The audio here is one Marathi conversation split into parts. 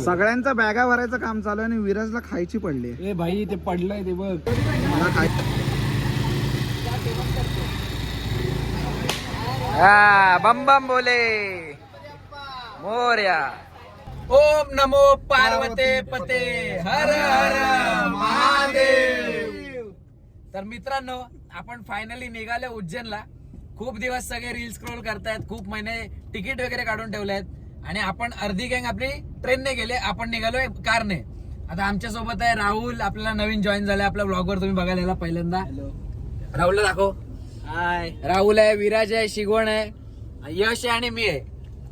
सगळ्यांचा बॅगा भरायचं काम चालू आहे आणि विराजला खायची पडली. ए भाई ते पडलंय ते बघ. मला खाय बम बम बोले मोर्या. ओम नमो पार्वते पते हर हर महादेव. तर मित्रांनो, आपण फायनली निघालो उज्जैनला. खूप दिवस सगळे रील स्क्रोल करतायत, खूप महिने तिकीट वगैरे काढून ठेवले आहेत आणि आपण अर्धी गँग आपली ट्रेनने गेले, आपण निघालोय कारने. आता आमच्या सोबत आहे राहुल, आपल्याला नवीन जॉईन झालाय आपल्या ब्लॉगवर, तुम्ही बघायला याला पहिल्यांदा. राहुलला दाखव. हाय. राहुल आहे, विराज आहे, शिगवण आहे, यश आहे आणि मी आहे.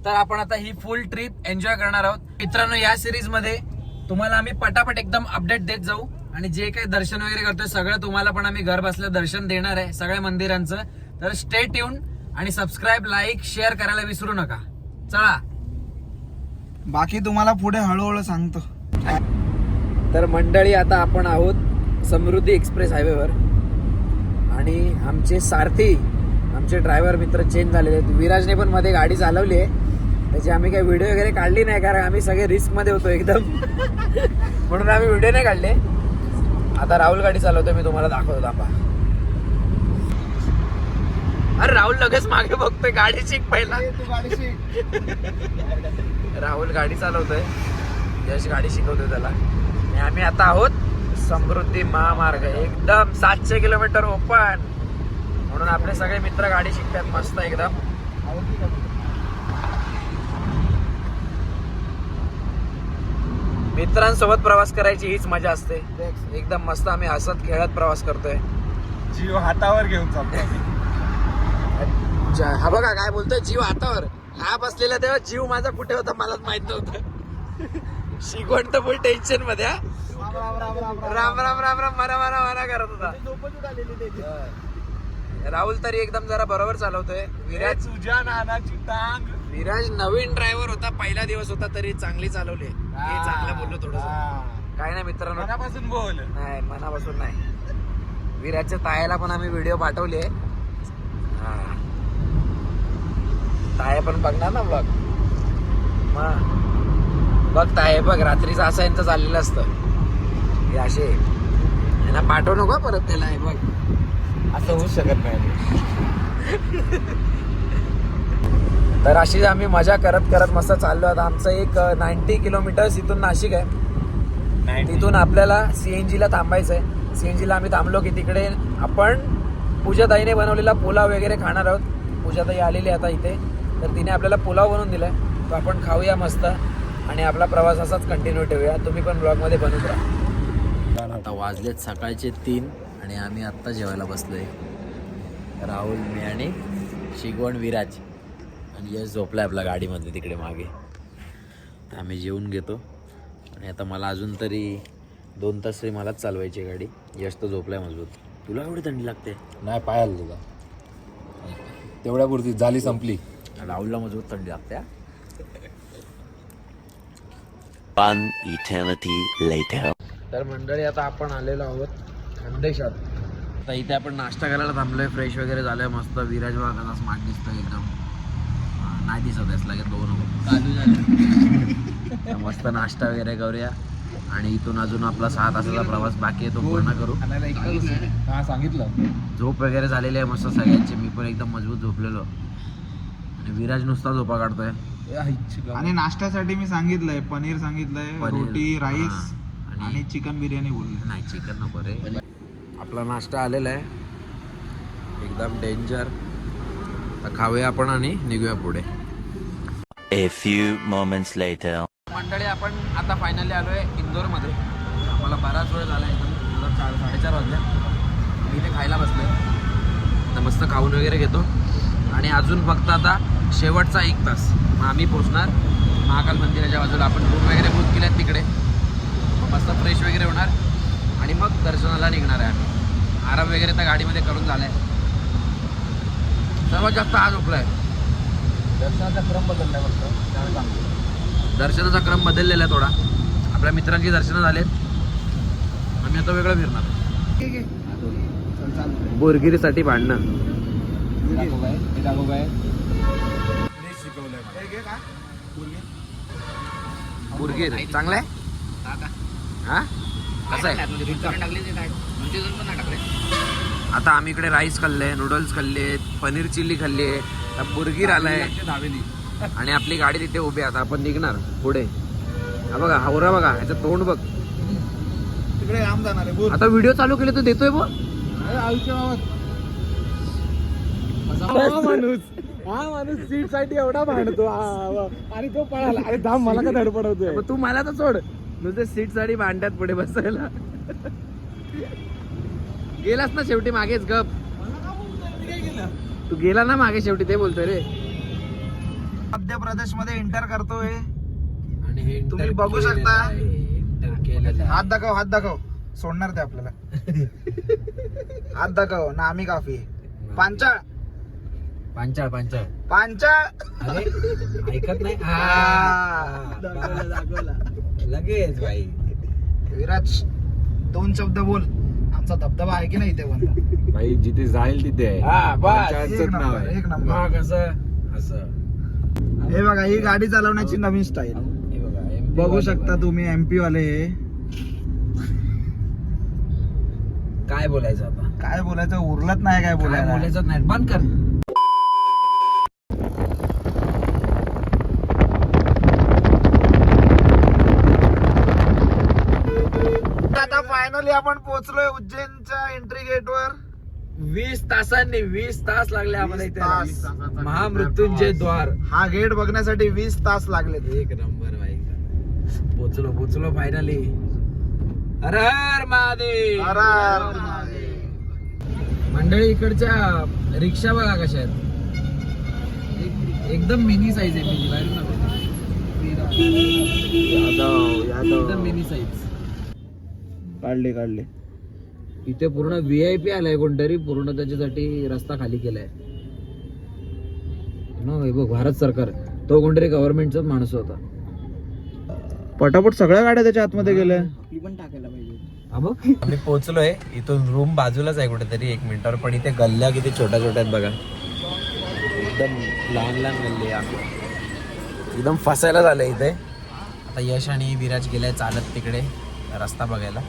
तर आपण आता ही फुल ट्रिप एन्जॉय करणार आहोत. मित्रांनो, या सिरीज मध्ये तुम्हाला आम्ही पटापट एकदम अपडेट देत जाऊ आणि जे काही दर्शन वगैरे करतोय सगळं तुम्हाला पण आम्ही घर बसल्या दर्शन देणार आहे सगळ्या मंदिरांचं. तर स्टे ट्यून आणि सबस्क्राईब, लाईक, शेअर करायला विसरू नका. चला, बाकी तुम्हाला पुढे हळूहळू सांगतो. तर मंडळी, आता आपण आहोत समृद्धी एक्सप्रेस हायवेवर आणि आमचे सारथी, आमचे ड्रायव्हर मित्र चेंज झालेले आहेत. विराजने पण मध्ये गाडी चालवली आहे, त्याची आम्ही काही व्हिडिओ वगैरे काढली नाही कारण आम्ही सगळे रिस्क मध्ये होतो एकदम म्हणून आम्ही व्हिडिओ नाही काढले. आता राहुल गाडी चालवतोय, मी तुम्हाला दाखवतो. थांबा. अरे राहुल लगेच मागे बघतोय, गाडी शिक पहिला. राहुल गाडी चालवतोय, यश गाडी शिकवतोय त्याला. आणि आम्ही आता आहोत समृद्धी महामार्ग, एकदम 700 किलोमीटर ओपन, म्हणून आपले सगळे मित्र गाडी शिकतात मस्त एकदम. मित्रांसोबत प्रवास करायची हीच मजा असते, एकदम मस्त. आम्ही हसत खेळत प्रवास करतोय, जीव हातावर घेऊन चालतो. हा बघा काय बोलतोय, जीव हातावर. हा बसलेला तेव्हा जीव माझा कुठे होता मलाच माहित नव्हतं. शिकवण तर फुल टेन्शन मध्ये. राम राम राम राम मरा मरा मरा करत होता. राहुल तरी एकदम जरा बरोबर चालवतोय. विराज तुझ्या नानाची टांग. विराज नवीन ड्रायव्हर होता, पहिला दिवस होता तरी चांगली चालवली. हे चांगलं बोललो थोडं. काय नाही मित्रांनो, मनापासून बोल. नाही मनापासून नाही. विराजच्या तायाला पण आम्ही व्हिडिओ पाठवले. ताया पण बघणार ना ब्लॉग. बघ ताया, बघ रात्रीचं असं यांचं चाललेलं असतं. हे असे यांना पाठवू नको परत त्याला. हे बघ असं होऊ शकत नाही. तर अशी आम्ही मजा करत करत मस्त चाललो. आता आमचं एक 90 किलोमीटर्स इथून नाशिक आहे. तिथून आपल्याला सीएनजी ला थांबायचं आहे. सीएनजी ला आम्ही थांबलो की तिकडे आपण पूजाताईने बनवलेला पुलाव वगैरे खाणार आहोत. पूजाताई आलेली आता इथे, तर तिने आपल्याला पुलाव बनवून दिलाय, तो आपण खाऊया मस्त आणि आपला प्रवास असाच कंटिन्यू ठेवूया. तुम्ही पण ब्लॉगमध्ये बनवत राहा. आता वाजलेत सकाळचे 3 आणि आम्ही आत्ता जेवायला बसलोय. राहुल, मी आणि शिगवण, विराज आणि यश झोपलाय आपल्या गाडीमध्ये तिकडे मागे. आम्ही जेवून घेतो आणि आता मला अजून तरी 2 तास मलाच चालवायची गाडी. यश तर झोपलाय मजबूत. तुला एवढी थंडी लागते? नाही, पायाला तुला तेवढ्या पुरती झाली, संपली. राहुलला मजबूत थंडी लागते. One eternity later. तर मंडळी, आता आपण आलेलो आहोत खानदेशात. आता इथे आपण नाश्ता करायला थांबलोय, फ्रेश वगैरे झालोय मस्त. विराज वागायला स्मार्ट दिसतोय एकदम. नाही दिसत आहेस लागेल दोन मस्त नाश्ता वगैरे करूया आणि इथून अजून आपला 6 तासाचा प्रवास बाकी आहे, तो पूर्ण करू. हा, सांगितलं. झोप वगैरे झालेली आहे मस्त सगळ्यांची. मी पण एकदम मजबूत झोपलेलो आणि विराज नुसता झोपा काढतोय. आणि नाश्त्यासाठी मी सांगितलंय पनीर, सांगितलंय रोटी, राईस आणि चिकन बिर्याणी बोलले. नाही, चिकन नको रे. आपला नाश्ता आलेला आहे, एकदम डेंजर. तर खाऊया आपण आणि निघूया पुढे. A few moments later. मंडळी, आपण आता फायनली आलो आहे इंदोरमध्ये. आम्हाला बराच वेळ झाला, एकदम 4:30 वाजल्या. मी इथे खायला बसलो आहे, तर मस्त खाऊन वगैरे घेतो आणि अजून फक्त आता शेवटचा 1 तास मग आम्ही पोचणार महाकाल मंदिराच्या बाजूला. आपण रूम वगैरे बुक केल्यात तिकडे, मग मस्त फ्रेश वगैरे होणार आणि मग दर्शनाला निघणार आहे आम्ही. आराम वगैरे तर गाडीमध्ये करून झाला आहे. सर्वात जास्त आज झोपला आहे. दर्शनाचा क्रम बदललाय फक्त. दर्शनाचा क्रम बदललेला आहे थोडा. आपल्या मित्रांची दर्शनं झालेत, आम्ही आता वेगळं फिरणार. बोरगिरीसाठी भांडणं. बुरगीर चांगला आहे हा कसं आहे आता आम्ही इकडे राईस खाल्ले नूडल्स खाल्ले पनीर चिल्ली खाल्ली आहे बुरगीर आलाय आणि आपली गाडी तिथे उभी आहे आता आपण निघणार पुढे हा बघा हावरा बघा ह्याचं तोंड बघ तिकडे लांब जाणार आहे बोल. आता व्हिडिओ चालू केले तर देतोय बघ हा माणूस सीट साठी एवढा भांडतो आणि तो पळाला अरे धाम मला का धडपडवतोय मग तू मला तर सोड नुसते सीट साठी भांड्यात पुढे बसायला गेलास ना शेवटी मागेच गप तू गेला ना मागे शेवटी ते बोलतोय रे मध्य प्रदेश मध्ये एंटर करतोय आणि हे तुम्ही बघू शकता. केलेलं हात दाखव सोडणार ते आपल्याला हात दाखव ना आम्ही काफी पांचाळ पांचाळ पांचाळ अरे ऐकत नाही लगेच भाई विराज 2 शब्द बोल आमचा धबधबा आहे की नाही इथे पण भाई जिथे जाईल तिथे आहे. हा बस पंचायतचंच नाव आहे. एक नंबर कसं असं हे बघा ही गाडी चालवण्याची नवीन स्टाईल हे बघा बघू शकता तुम्ही MP वाले हे काय बोलायचं आता काय बोलायचं उरलत नाही काय काय बोलायला बोलायचं नाही बंद कर आता फायनली आपण पोहोचलोय उज्जैनच्या एंट्री गेट वर 20 तासांनी 20 तास लागले आम्हाला 20 इथे तास. यायला. महामृत्युंजय द्वार हा गेट बघण्यासाठी 20 तास लागले एक नंबर भाई पोचलो फायनली हर हर महादेव मंडळी इकडच्या रिक्षा बघा कशा आहेत एकदम मिनी साईज आहे मिनी एकदम मिनी साईज काढले इथे पूर्ण VIP आलाय कोणतरी पूर्ण त्याच्यासाठी रस्ता खाली केलाय ना बघ भारत सरकार तो कोणतरी गव्हर्नमेंटचाच माणूस होता पटापट सगळ्या गाड्या त्याच्या आतमध्ये गेल्या आम्ही पोहोचलोय इथून रूम बाजूलाच आहे कुठेतरी 1 मिनिटावर पण इथे गल्ल्या किती छोट्या छोट्या आहेत बघा एकदम लहान गल्ली आम्ही एकदम फसायला झालं इथे आता यश आणि विराज गेलाय चालत तिकडे रस्ता बघायला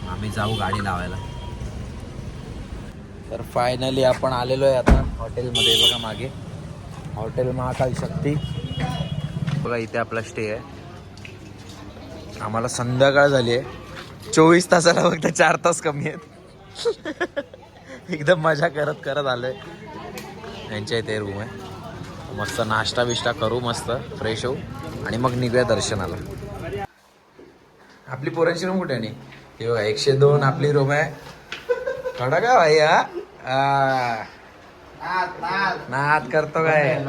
आम्ही जाऊ गाडी लावायला तर फायनली आपण आलेलो आहे आता हॉटेलमध्ये बघा मागे हॉटेल महाकाल शक्ती बघा इथे आपला स्टे आहे आम्हाला संध्याकाळ झाली आहे 24 तासाला फक्त 4 तास कमी आहेत एकदम मजा करत आलोय यांच्या इथे रूम आहे मस्त नाश्ता बिष्टा करू मस्त फ्रेश होऊ आणि मग निघूया दर्शनाला आपली पोरांची रूम कुठे आहे हे बघा 102 आपली रूम आहे खडा का भाई नाद करतो काय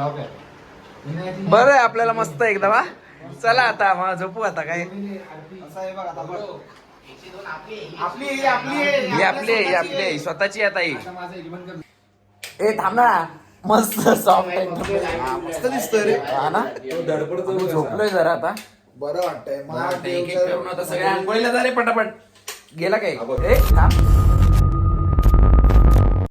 बरं आहे आपल्याला मस्त एकदम हा चला आता मग झोपू आता काय आपली स्वतःची आता ही ए थांब ना मस्त सॉफ्ट मस्त दिसतोय रे हा ना झोपलोय जरा आता बरं वाटतंय एक एक पेरून आता सगळ्या आंघोळीला जा रे पटापट गेला काय ए थांब